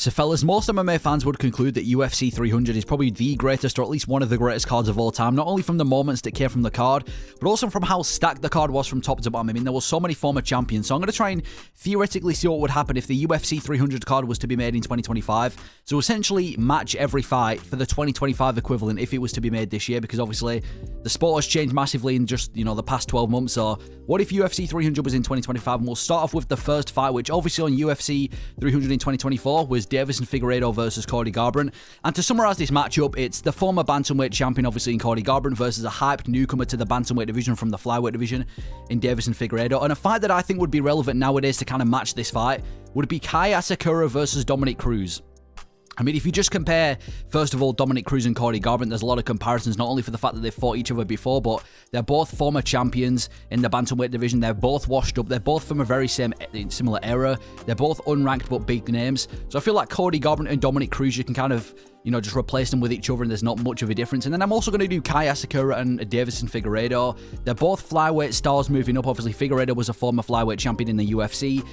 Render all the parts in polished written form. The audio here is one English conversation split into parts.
So fellas, most MMA fans would conclude that UFC 300 is probably the greatest, or at least one of the greatest cards of all time, not only from the moments that came from the card, but also from how stacked the card was from top to bottom. I mean, there were so many former champions, so I'm going to try and theoretically see what would happen if the UFC 300 card was to be made in 2025. So essentially match every fight for the 2025 equivalent if it was to be made this year, because obviously the sport has changed massively in just, the past 12 months. So what if UFC 300 was in 2025? And we'll start off with the first fight, which obviously on UFC 300 in 2024 was Deiveson Figueiredo versus Cody Garbrandt. And to summarize this matchup, it's the former bantamweight champion, obviously, in Cody Garbrandt versus a hyped newcomer to the bantamweight division from the flyweight division in Deiveson Figueiredo. And a fight that I think would be relevant nowadays to kind of match this fight would be Sakura versus Dominick Cruz. I mean, if you just compare, first of all, Dominick Cruz and Cody Garbrandt, there's a lot of comparisons, not only for the fact that they've fought each other before, but they're both former champions in the bantamweight division. They're both washed up. They're both from a very similar era. They're both unranked but big names. So I feel like Cody Garbrandt and Dominick Cruz, you can kind of, just replace them with each other, and there's not much of a difference. And then I'm also going to do Sakura and Deiveson Figueiredo. They're both flyweight stars moving up. Obviously, Figueiredo was a former flyweight champion in the UFC.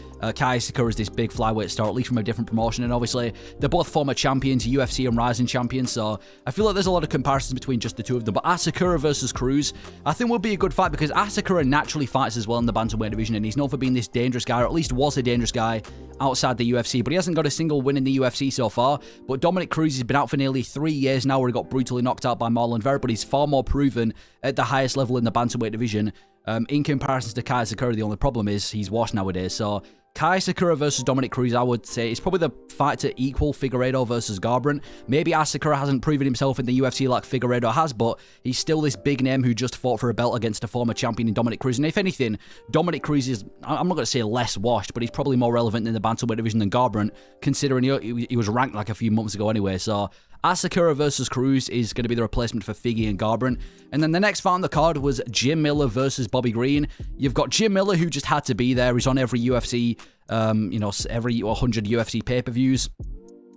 Sakura is this big flyweight star, at least from a different promotion. And obviously, they're both former champions, UFC and Rising champions. So I feel like there's a lot of comparisons between just the two of them. But Sakura versus Cruz, I think will be a good fight, because Sakura naturally fights as well in the bantamweight division, and he's known for being this dangerous guy, or at least was a dangerous guy outside the UFC. But he hasn't got a single win in the UFC so far. But Dominick Cruz has been out for nearly 3 years now, where he got brutally knocked out by Olivera, but he's far more proven at the highest level in the bantamweight division. In comparison to Sakura, the only problem is he's washed nowadays. So Sakura versus Dominick Cruz, I would say, is probably the fight to equal Figueiredo versus Garbrandt. Maybe Sakura hasn't proven himself in the UFC like Figueiredo has, but he's still this big name who just fought for a belt against a former champion in Dominick Cruz. And if anything, Dominick Cruz is, I'm not going to say less washed, but he's probably more relevant in the bantamweight division than Garbrandt, considering he was ranked like a few months ago anyway. So Sakura versus Cruz is going to be the replacement for Figgy and Garbrandt. And then the next fight on the card was Jim Miller versus Bobby Green. You've got Jim Miller, who just had to be there. He's on every UFC, every 100 UFC pay-per-views,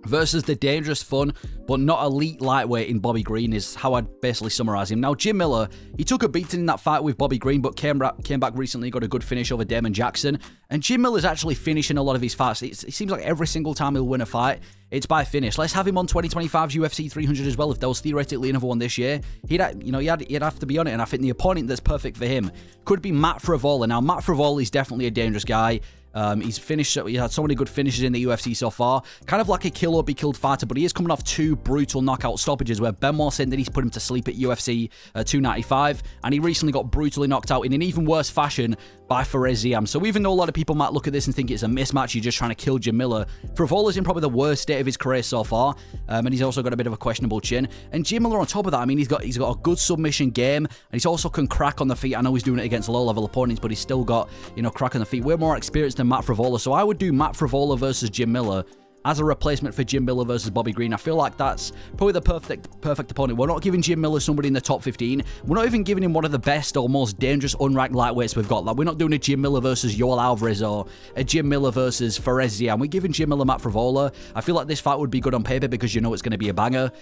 versus the dangerous, fun, but not elite lightweight in Bobby Green, is how I'd basically summarize him. Now, Jim Miller, he took a beating in that fight with Bobby Green, but came back recently, got a good finish over Damon Jackson. And Jim Miller's actually finishing a lot of his fights. It seems like every single time he'll win a fight, it's by finish. Let's have him on 2025's UFC 300 as well. If there was theoretically another one this year, he'd have to be on it. And I think the opponent that's perfect for him could be Matt Frevola. Now, Matt Frevola is definitely a dangerous guy. He had so many good finishes in the UFC so far. Kind of like a kill or be killed fighter, but he is coming off 2 brutal knockout stoppages where Benoit said that he's put him to sleep at UFC 295, and he recently got brutally knocked out in an even worse fashion by Fares-Ziam. So even though a lot of people might look at this and think it's a mismatch, you're just trying to kill Jim Miller, Frevola's in probably the worst state of his career so far, and he's also got a bit of a questionable chin. And Jim Miller, on top of that, I mean, he's got a good submission game, and he's also can crack on the feet. I know he's doing it against low-level opponents, but he's still got, crack on the feet. We're more experienced than Matt Frevola, so I would do Matt Frevola versus Jim Miller as a replacement for Jim Miller versus Bobby Green. I feel like that's probably the perfect opponent. We're not giving Jim Miller somebody in the top 15. We're not even giving him one of the best or most dangerous unranked lightweights we've got. Like, we're not doing a Jim Miller versus Yoel Alvarez or a Jim Miller versus Fares-Ziam. We're giving Jim Miller Matt Frevola. I feel like this fight would be good on paper because it's going to be a banger.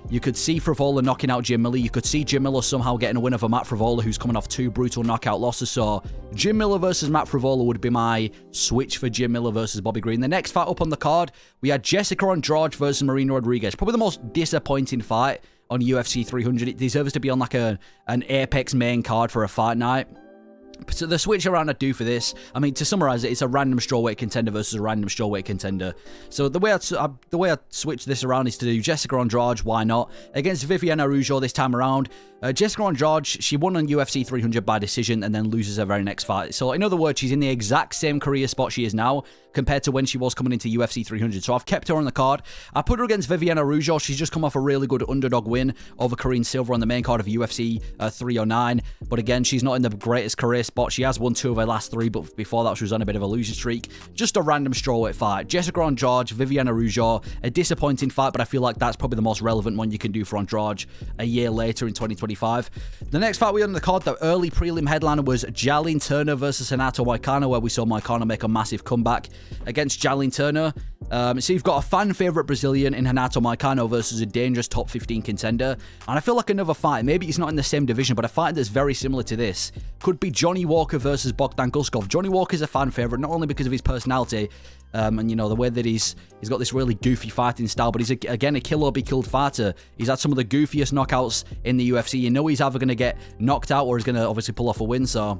You could see Frevola knocking out Jim Miller. You could see Jim Miller somehow getting a win over Matt Frevola, who's coming off 2 brutal knockout losses. So Jim Miller versus Matt Frevola would be my switch for Jim Miller versus Bobby Green. The next fight up on the card, we had Jessica Andrade versus Marina Rodriguez. Probably the most disappointing fight on UFC 300. It deserves to be on like an Apex main card for a fight night. So the switch around I do for this, I mean, to summarize it, it's a random strawweight contender versus a random strawweight contender. So the way I switch this around is to do Jessica Andrade, why not, against Viviane Araújo this time around. Jessica Andrade, she won on UFC 300 by decision and then loses her very next fight. So in other words, she's in the exact same career spot she is now compared to when she was coming into UFC 300. So I've kept her on the card. I put her against Viviane Araújo. She's just come off a really good underdog win over Karine Silva on the main card of UFC 309. But again, she's not in the greatest career spot. She has won 2 of her last 3, but before that she was on a bit of a losing streak. Just a random strawweight fight. Jessica Andrade, Viviane Araújo, a disappointing fight, but I feel like that's probably the most relevant one you can do for Andrade a year later in 2025. The next fight we had on the card, the early prelim headliner, was Jalin Turner versus Renato Moicano, where we saw Moicano make a massive comeback against Jalin Turner. So you've got a fan favorite Brazilian in Renato Moicano versus a dangerous top 15 contender. And I feel like another fight, maybe it's not in the same division, but a fight that's very similar to this, could be Johnny Johnny Walker versus Bogdan Gusov. Johnny Walker's a fan favorite, not only because of his personality, and, you know, the way that he's got this really goofy fighting style, but he's, again, a kill or be killed fighter. He's had some of the goofiest knockouts in the UFC. You know he's either going to get knocked out or he's going to obviously pull off a win, so...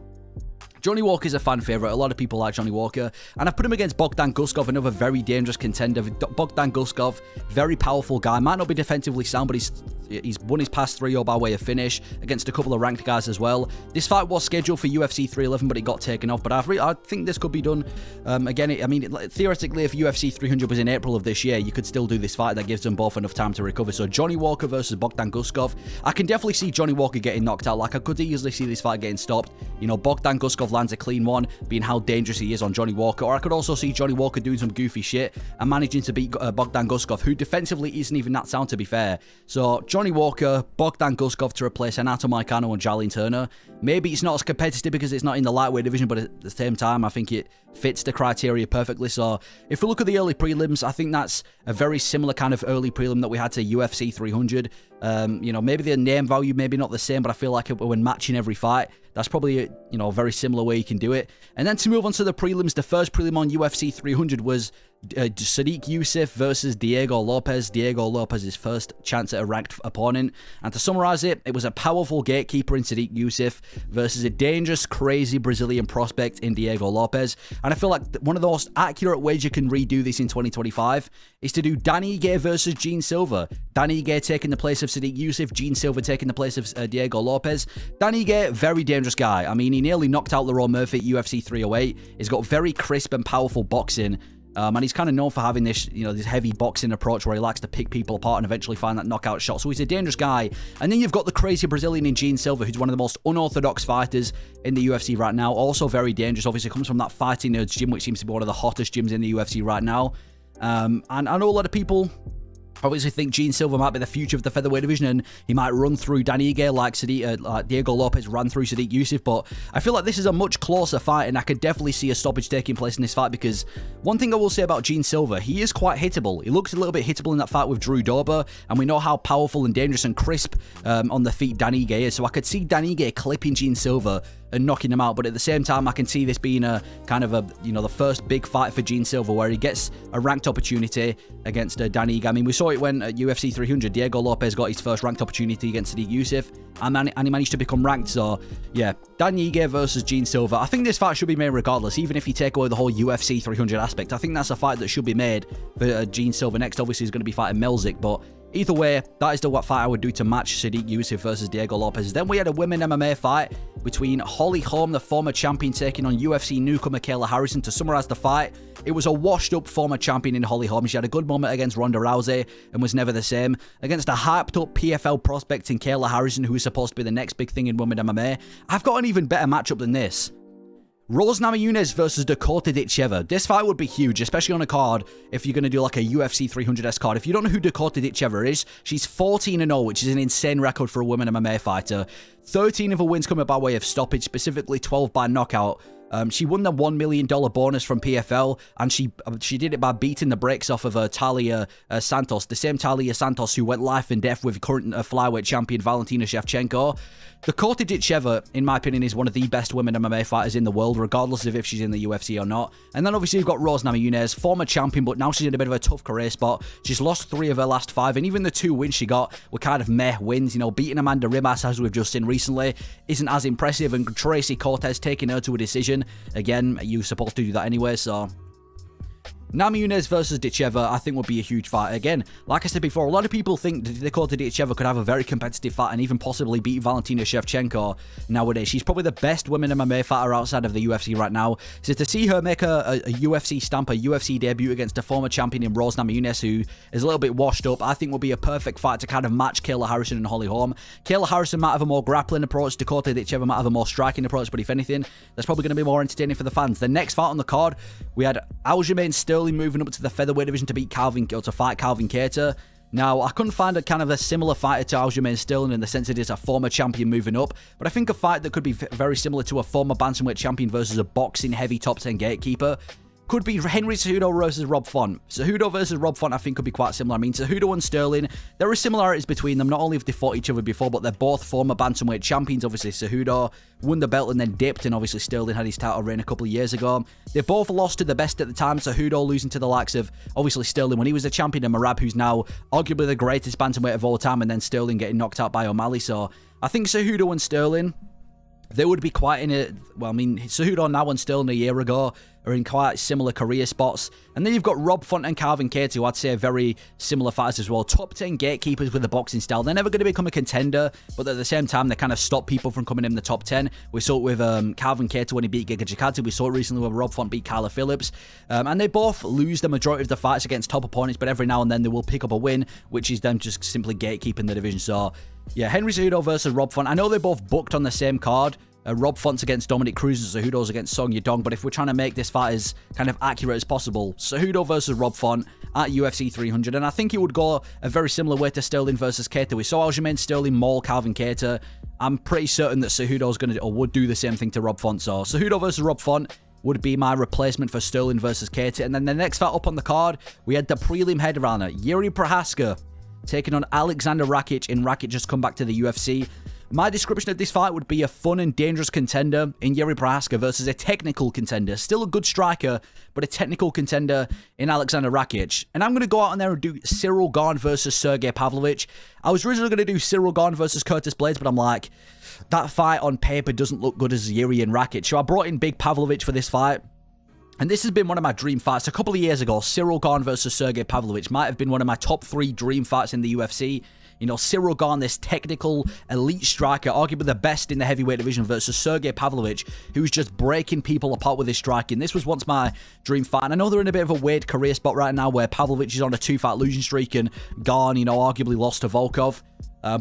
Johnny Walker's a fan favourite. A lot of people like Johnny Walker. And I've put him against Bogdan Gusov, another very dangerous contender. Bogdan Gusov, very powerful guy. Might not be defensively sound, but he's won his past 3-0 by way of finish against a couple of ranked guys as well. This fight was scheduled for UFC 311, but it got taken off. But I think this could be done. Again, I mean, theoretically, if UFC 300 was in April of this year, you could still do this fight. That gives them both enough time to recover. So Johnny Walker versus Bogdan Gusov. I can definitely see Johnny Walker getting knocked out. Like, I could easily see this fight getting stopped. You know, Bogdan Gusov lands a clean one, being how dangerous he is on Johnny Walker. Or I could also see Johnny Walker doing some goofy shit and managing to beat Bogdan Gusov, who defensively isn't even that sound, to be fair. So Johnny Walker, Bogdan Gusov to replace Renato Moicano and Jalin Turner. Maybe it's not as competitive because it's not in the lightweight division, but at the same time, I think it fits the criteria perfectly. So if we look at the early prelims, I think that's a very similar kind of early prelim that we had to UFC 300. You know, maybe the name value, maybe not the same, but I feel like when matching every fight, that's probably a, you know, a very similar way you can do it. And then to move on to the prelims, the first prelim on UFC 300 was Sodiq Yusuff versus Diego Lopez. Diego Lopez's first chance at a ranked opponent. And to summarize it, it was a powerful gatekeeper in Sodiq Yusuff versus a dangerous, crazy Brazilian prospect in Diego Lopez. And I feel like one of the most accurate ways you can redo this in 2025 is to do Danny Ige versus Gene Silva. Danny Ige taking the place of Sodiq Yusuff, Gene Silva taking the place of Diego Lopez. Danny Ige, very dangerous guy. I mean, he nearly knocked out Lerone Murphy at UFC 308. He's got very crisp and powerful boxing. And he's kind of known for having this, you know, this heavy boxing approach where he likes to pick people apart and eventually find that knockout shot. So he's a dangerous guy. And then you've got the crazy Brazilian in Gene Silva, who's one of the most unorthodox fighters in the UFC right now. Also very dangerous. Obviously comes from that Fighting Nerds gym, which seems to be one of the hottest gyms in the UFC right now. And I know a lot of people obviously think Gene Silva might be the future of the featherweight division and he might run through Danny Ige like Diego Lopez ran through Sodiq Yusuff, but I feel like this is a much closer fight and I could definitely see a stoppage taking place in this fight because one thing I will say about Gene Silva, he is quite hittable. He looks a little bit hittable in that fight with Drew Dober, and we know how powerful and dangerous and crisp on the feet Danny Ige is, so I could see Danny Ige clipping Gene Silva and knocking him out, but at the same time I can see this being a kind of a, you know, the first big fight for Gene Silva where he gets a ranked opportunity against Danny Ige. I mean, we saw it when at UFC 300 Diego Lopez got his first ranked opportunity against Sodiq Yusuff and he managed to become ranked. So yeah, Danny Ige versus Gene Silva. I think this fight should be made regardless, even if you take away the whole UFC 300 aspect. I think that's a fight that should be made for Gene Silva. Next obviously is going to be fighting Melzik, but either way, that is the what fight I would do to match Sodiq Yusuff versus Diego Lopez. Then we had a women MMA fight between Holly Holm, the former champion, taking on UFC newcomer Kayla Harrison. To summarize the fight, it was a washed-up former champion in Holly Holm. She had a good moment against Ronda Rousey and was never the same. Against a hyped-up PFL prospect in Kayla Harrison, who is supposed to be the next big thing in women MMA. I've got an even better matchup than this. Rose Namajunas versus Dakota Ditcheva. This fight would be huge, especially on a card if you're going to do like a UFC 300S card. If you don't know who Dakota Ditcheva is, she's 14-0, which is an insane record for a women MMA fighter. 13 of her wins coming by way of stoppage, specifically 12 by knockout. She won the $1 million bonus from PFL, and she did it by beating the brakes off of Talia Santos, the same Talia Santos who went life and death with current flyweight champion Valentina Shevchenko. Dakota Ditcheva, in my opinion, is one of the best women MMA fighters in the world, regardless of if she's in the UFC or not. And then obviously you've got Rose Namajunas, former champion, but now she's in a bit of a tough career spot. She's lost 3 of her last 5, and even the 2 wins she got were kind of meh wins. You know, beating Amanda Ribas, as we've just seen recently, isn't as impressive, and Tracy Cortez taking her to a decision. Again, you're supposed to do that anyway, so Namajunas versus Ditcheva, I think, would be a huge fight. Again, like I said before, a lot of people think that Dakota Ditcheva could have a very competitive fight and even possibly beat Valentina Shevchenko nowadays. She's probably the best women MMA fighter outside of the UFC right now. So to see her make a UFC stamp, a UFC debut against a former champion in Rose Namajunas, who is a little bit washed up, I think will be a perfect fight to kind of match Kayla Harrison and Holly Holm. Kayla Harrison might have a more grappling approach, Dakota Ditcheva might have a more striking approach, but if anything, that's probably going to be more entertaining for the fans. The next fight on the card, we had Aljamain Sterling moving up to the featherweight division to fight Calvin Kattar. Now, I couldn't find a kind of a similar fighter to Aljamain Sterling in the sense that it's a former champion moving up, but I think a fight that could be very similar to a former bantamweight champion versus a boxing heavy top 10 gatekeeper. could be Henry Cejudo versus Rob Font. Cejudo versus Rob Font, I think, could be quite similar. I mean, Cejudo and Sterling, there are similarities between them. Not only have they fought each other before, but they're both former bantamweight champions. Obviously, Cejudo won the belt and then dipped, and obviously Sterling had his title reign a couple of years ago. They both lost to the best at the time. Cejudo losing to the likes of, obviously, Sterling when he was a champion, and Merab, who's now arguably the greatest bantamweight of all time, and then Sterling getting knocked out by O'Malley. So I think Cejudo and Sterling, they would be quite in it. Well, I mean, Cejudo now and Sterling a year ago are in quite similar career spots. And then you've got Rob Font and Calvin Kattar, who I'd say are very similar fighters as well. Top 10 gatekeepers with a boxing style. They're never going to become a contender, but at the same time, they kind of stop people from coming in the top 10. We saw it with Calvin Kattar when he beat Giga Chikadze. We saw it recently when Rob Font beat Kyler Phillips. And they both lose the majority of the fights against top opponents, but every now and then they will pick up a win, which is them just simply gatekeeping the division. So, yeah, Henry Cejudo versus Rob Font. I know they're both booked on the same card. Rob Font's against Dominick Cruz and Cejudo's against Song Yadong, but if we're trying to make this fight as kind of accurate as possible, Cejudo versus Rob Font at UFC 300, and I think it would go a very similar way to Sterling versus Kattar. We saw Aljamain Sterling maul Calvin Kattar. I'm pretty certain that Cejudo's going to, or would do the same thing to Rob Font. So Cejudo versus Rob Font would be my replacement for Sterling versus Kattar. And then the next fight up on the card, we had the prelim headliner, Yuri Prochazka taking on Alexander Rakic, and Rakic just come back to the UFC. My description of this fight would be a fun and dangerous contender in Yuri Prochazka versus a technical contender. Still a good striker, but a technical contender in Alexander Rakic. And I'm going to go out on there and do Cyril Gane versus Sergey Pavlovich. I was originally going to do Cyril Gane versus Curtis Blades, but I'm like, that fight on paper doesn't look good as Yuri and Rakic. So I brought in Big Pavlovich for this fight. And this has been one of my dream fights. A couple of years ago, Cyril Gane versus Sergey Pavlovich might have been one of my top 3 dream fights in the UFC. You know, Cyril Gane, this technical elite striker, arguably the best in the heavyweight division, versus Sergey Pavlovich, who's just breaking people apart with his striking. This was once my dream fight. And I know they're in a bit of a weird career spot right now where Pavlovich is on a 2-fight losing streak and Gane, you know, arguably lost to Volkov.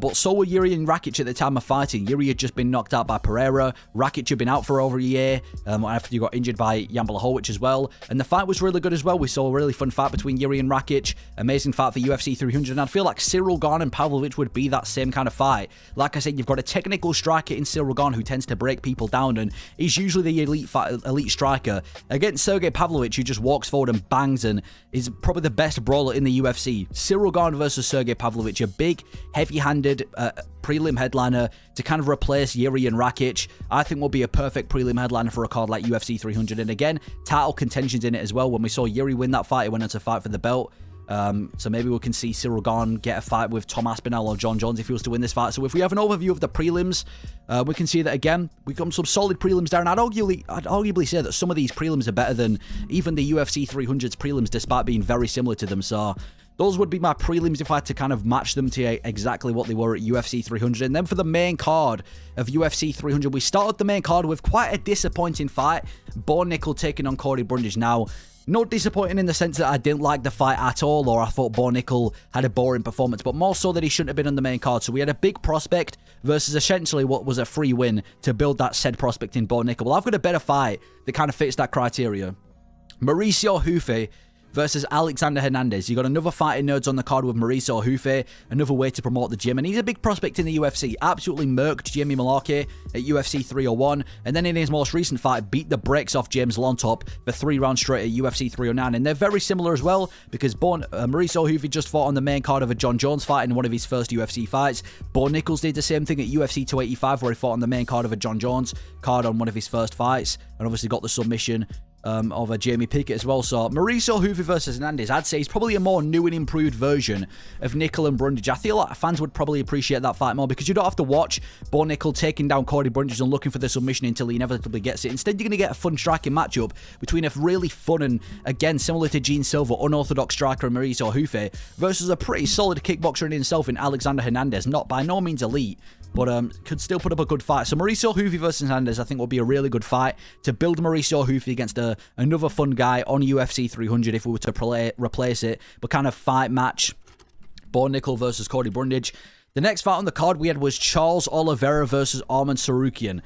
But so were Yuri and Rakic at the time of fighting. Yuri had just been knocked out by Pera. Rakic had been out for over a year after he got injured by Jan Blachowicz as well. And the fight was really good as well. We saw a really fun fight between Yuri and Rakic. Amazing fight for UFC 300. And I feel like Cyril Gane and Pavlovich would be that same kind of fight. Like I said, you've got a technical striker in Cyril Gane who tends to break people down, and he's usually the elite striker. Against Sergey Pavlovich, who just walks forward and bangs and is probably the best brawler in the UFC. Cyril Gane versus Sergey Pavlovich, a big, heavy-handed prelim headliner to kind of replace Yuri and Rakic. I think will be a perfect prelim headliner for a card like UFC 300. And again, title contention's in it as well. When we saw Yuri win that fight, he went on to fight for the belt. So maybe we can see Cyril Gane get a fight with Tom Aspinall or John Jones if he was to win this fight. So if we have an overview of the prelims, we can see that again, we've got some solid prelims there. And I'd arguably say that some of these prelims are better than even the UFC 300's prelims, despite being very similar to them. So those would be my prelims if I had to kind of match them to exactly what they were at UFC 300. And then for the main card of UFC 300, we started the main card with quite a disappointing fight. Bo Nickal taking on Cody Brundage. Now, not disappointing in the sense that I didn't like the fight at all, or I thought Bo Nickal had a boring performance, but more so that he shouldn't have been on the main card. So we had a big prospect versus essentially what was a free win to build that said prospect in Bo Nickal. Well, I've got a better fight that kind of fits that criteria. Mauricio Hufe versus Alexander Hernandez. You got another fighting nerds on the card with Mauricio Hufe, another way to promote the gym, and he's a big prospect in the UFC. Absolutely murked Jamie Mullarkey at UFC 301, and then in his most recent fight, beat the brakes off James Lontop for 3 rounds straight at UFC 309, and they're very similar as well, because Mauricio Hufe just fought on the main card of a John Jones fight in one of his first UFC fights. Bo Nickal did the same thing at UFC 285, where he fought on the main card of a John Jones card on one of his first fights, and obviously got the submission of a Jamie Pickett as well. So Mauricio Hufe versus Hernandez, I'd say, is probably a more new and improved version of Nickal and Brundage. I feel like fans would probably appreciate that fight more, because you don't have to watch Bo Nickal taking down Cody Brundage and looking for the submission until he inevitably gets it. Instead, you're going to get a fun striking matchup between a really fun and, again, similar to Gene Silva, unorthodox striker in Mauricio Hufe versus a pretty solid kickboxer in himself in Alexander Hernandez. Not by no means elite, but could still put up a good fight. So Mauricio Hufe versus Hernandez, I think, will be a really good fight to build Mauricio Hufe against another fun guy on UFC 300 if we were to replace it, but kind of fight match Bo Nickal versus Cody Brundage. The next fight on the card we had was Charles Olivera versus Arman Tsarukyan.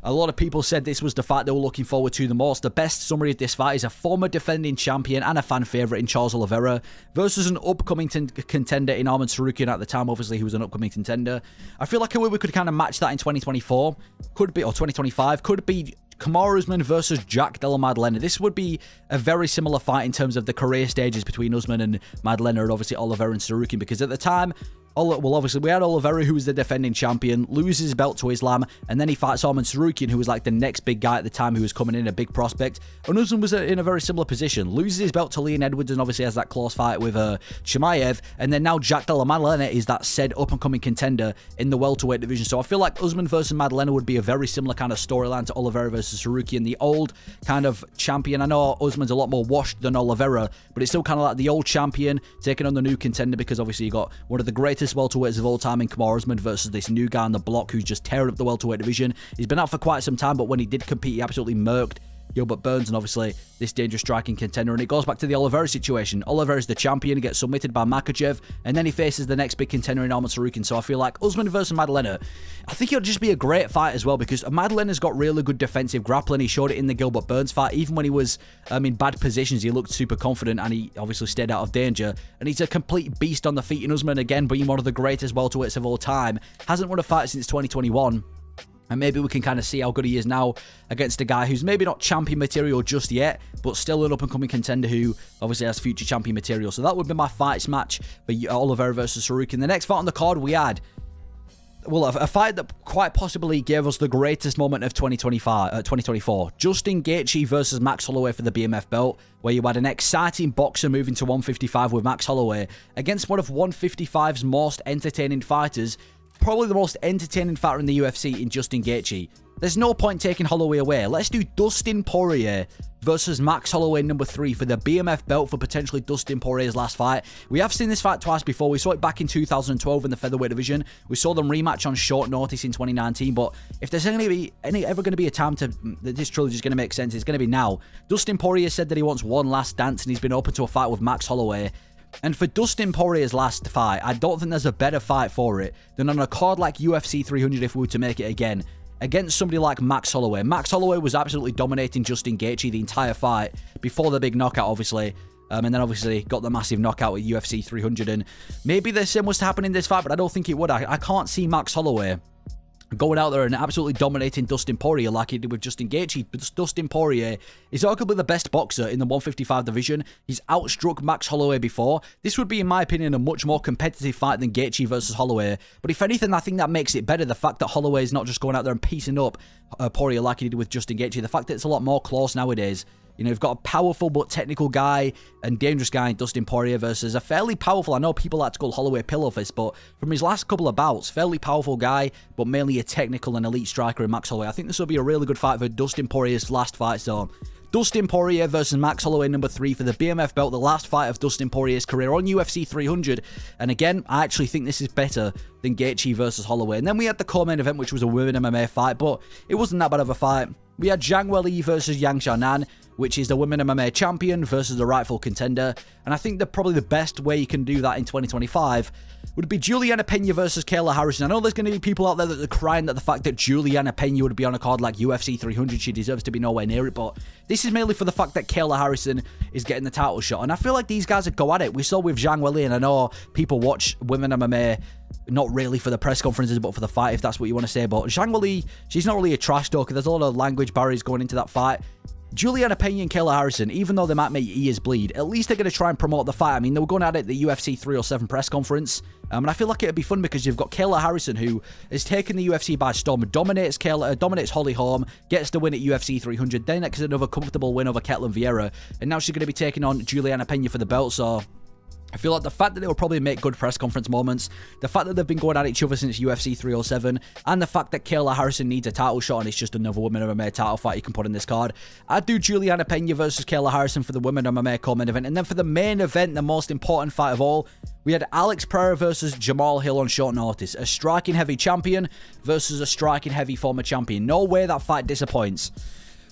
A lot of people said this was the fight they were looking forward to the most. The best summary of this fight is a former defending champion and a fan favourite in Charles Olivera versus an upcoming contender in Arman Tsarukyan. At the time, obviously, he was an upcoming contender. I feel like a way we could kind of match that in 2024 could be, or 2025, could be Kamaru Usman versus Jack Della Maddalena. This would be a very similar fight in terms of the career stages between Usman and Maddalena, and obviously Olivera and Sarukian, because at the time, well, obviously, we had Olivera, who was the defending champion, loses his belt to Islam, and then he fights Arman Sarukian, who was like the next big guy at the time, who was coming in, a big prospect. And Usman was in a very similar position, loses his belt to Leon Edwards, and obviously has that close fight with Chimaev, and then now Jack Della Maddalena is that said up-and-coming contender in the welterweight division. So I feel like Usman versus Maddalena would be a very similar kind of storyline to Olivera versus Sarukian, the old kind of champion. I know Usman's a lot more washed than Olivera, but it's still kind of like the old champion taking on the new contender, because obviously you got one of the greatest welterweights of all time in Kamaru Usman versus this new guy on the block who's just tearing up the welterweight division. He's been out for quite some time, but when he did compete, he absolutely murked Gilbert Burns and obviously this dangerous striking contender. And it goes back to the Olivera situation. Olivera is the champion, gets submitted by Makhachev, and then he faces the next big contender in Arman Sarukian. So I feel like Usman versus Maddalena, I think it'll just be a great fight as well, because Maddalena's got really good defensive grappling. He showed it in the Gilbert Burns fight. Even when he was in bad positions, he looked super confident, and he obviously stayed out of danger. And he's a complete beast on the feet. And Usman, again, being one of the greatest welterweights of all time, hasn't won a fight since 2021. And maybe we can kind of see how good he is now against a guy who's maybe not champion material just yet, but still an up-and-coming contender who obviously has future champion material. So that would be my fights match for Olivera versus Sarukian. The next fight on the card we had, well, a fight that quite possibly gave us the greatest moment of 2024. Justin Gaethje versus Max Holloway for the BMF belt, where you had an exciting boxer moving to 155 with Max Holloway against one of 155's most entertaining fighters, probably the most entertaining fighter in the UFC in Justin Gaethje. There's no point taking Holloway away. Let's do Dustin Poirier versus Max Holloway number 3 for the BMF belt for potentially Dustin Poirier's last fight. We have seen this fight twice before. We saw it back in 2012 in the featherweight division. We saw them rematch on short notice in 2019. But if there's ever going to be a time that this trilogy is going to make sense, it's going to be now. Dustin Poirier said that he wants one last dance, and he's been open to a fight with Max Holloway. And for Dustin Poirier's last fight, I don't think there's a better fight for it than on a card like UFC 300 if we were to make it again, against somebody like Max Holloway. Max Holloway was absolutely dominating Justin Gaethje the entire fight before the big knockout, obviously. And then obviously got the massive knockout at UFC 300. And maybe the same was to happen in this fight, but I don't think it would. I can't see Max Holloway going out there and absolutely dominating Dustin Poirier like he did with Justin Gaethje. But Dustin Poirier is arguably the best boxer in the 155 division. He's outstruck Max Holloway before. This would be, in my opinion, a much more competitive fight than Gaethje versus Holloway. But if anything, I think that makes it better. The fact that Holloway is not just going out there and piecing up Poirier like he did with Justin Gaethje. The fact that it's a lot more close nowadays. You know, you've got a powerful but technical guy and dangerous guy in Dustin Poirier versus a fairly powerful, I know people like to call Holloway pillow fist, but from his last couple of bouts, fairly powerful guy, but mainly a technical and elite striker in Max Holloway. I think this will be a really good fight for Dustin Poirier's last fight. So Dustin Poirier versus Max Holloway number 3 for the BMF belt, the last fight of Dustin Poirier's career on UFC 300. And again, I actually think this is better than Gaethje versus Holloway. And then we had the co-main event, which was a women MMA fight, but it wasn't that bad of a fight. We had Zhang Weili versus Yang Xiaonan, which is the women MMA champion versus the rightful contender. And I think that probably the best way you can do that in 2025 would be Juliana Pena versus Kayla Harrison. I know there's going to be people out there that are crying at the fact that Juliana Pena would be on a card like UFC 300. She deserves to be nowhere near it, but this is mainly for the fact that Kayla Harrison is getting the title shot. And I feel like these guys would go at it. We saw with Zhang Weili, and I know people watch women MMA not really for the press conferences, but for the fight, if that's what you want to say. But Zhang Weili, she's not really a trash talker. There's a lot of language barriers going into that fight. Juliana Pena and Kayla Harrison, even though they might make ears bleed, at least they're going to try and promote the fight. I mean, they were going at it at the UFC 307 press conference, and I feel like it'd be fun because you've got Kayla Harrison, who has taken the UFC by storm, dominates Holly Holm, gets the win at UFC 300, then gets another comfortable win over Ketlen Vieira, and now she's going to be taking on Juliana Pena for the belt. So I feel like the fact that they will probably make good press conference moments, the fact that they've been going at each other since UFC 307, and the fact that Kayla Harrison needs a title shot and it's just another women MMA title fight you can put in this card, I'd do Juliana Pena versus Kayla Harrison for the women MMA co-main event. And then for the main event, the most important fight of all, we had Alex Pera versus Jamal Hill on short notice. A striking heavy champion versus a striking heavy former champion. No way that fight disappoints.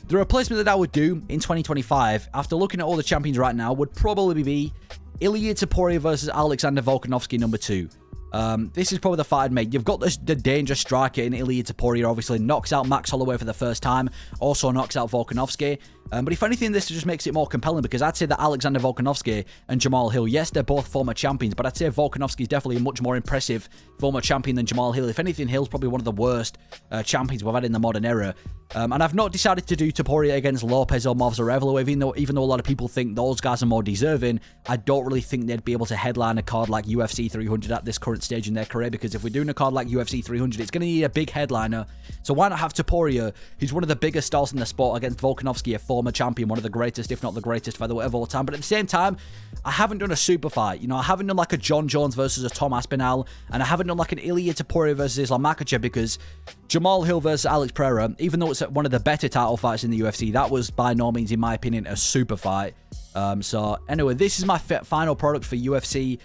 The replacement that I would do in 2025, after looking at all the champions right now, would probably be Ilia Topuria versus Alexander Volkanovski number 2. This is probably the fight I'd make. You've got the dangerous striker in Ilia Topuria, obviously knocks out Max Holloway for the first time, also knocks out Volkanovski. But if anything, this just makes it more compelling because I'd say that Alexander Volkanovski and Jamal Hill, yes, they're both former champions, but I'd say Volkanovski is definitely a much more impressive former champion than Jamal Hill. If anything, Hill's probably one of the worst champions we've had in the modern era. And I've not decided to do Poirier against Lopez or Movsarevalo, even though a lot of people think those guys are more deserving. I don't really think they'd be able to headline a card like UFC 300 at this current stage in their career, because if we're doing a card like UFC 300, it's going to need a big headliner. So why not have Poirier, who's one of the biggest stars in the sport, against Volkanovski, a former champion, one of the greatest, if not the greatest featherweight of all time. But at the same time, I haven't done a super fight. You know, I haven't done like a John Jones versus a Tom Aspinall, and I haven't done like an Ilya Poirier versus Islam Makhachev, because Jamal Hill versus Alex Pera, even though it's one of the better title fights in the UFC, that was by no means, in my opinion, a super fight. So anyway, this is my final product for UFC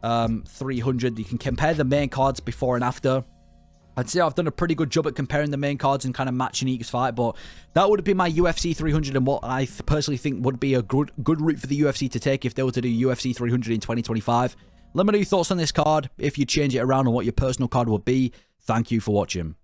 300. You can compare the main cards before and after. I'd say I've done a pretty good job at comparing the main cards and kind of matching each fight, but that would be my UFC 300 and what I personally think would be a good route for the UFC to take if they were to do UFC 300 in 2025. Let me know your thoughts on this card, if you change it around, and what your personal card would be. Thank you for watching.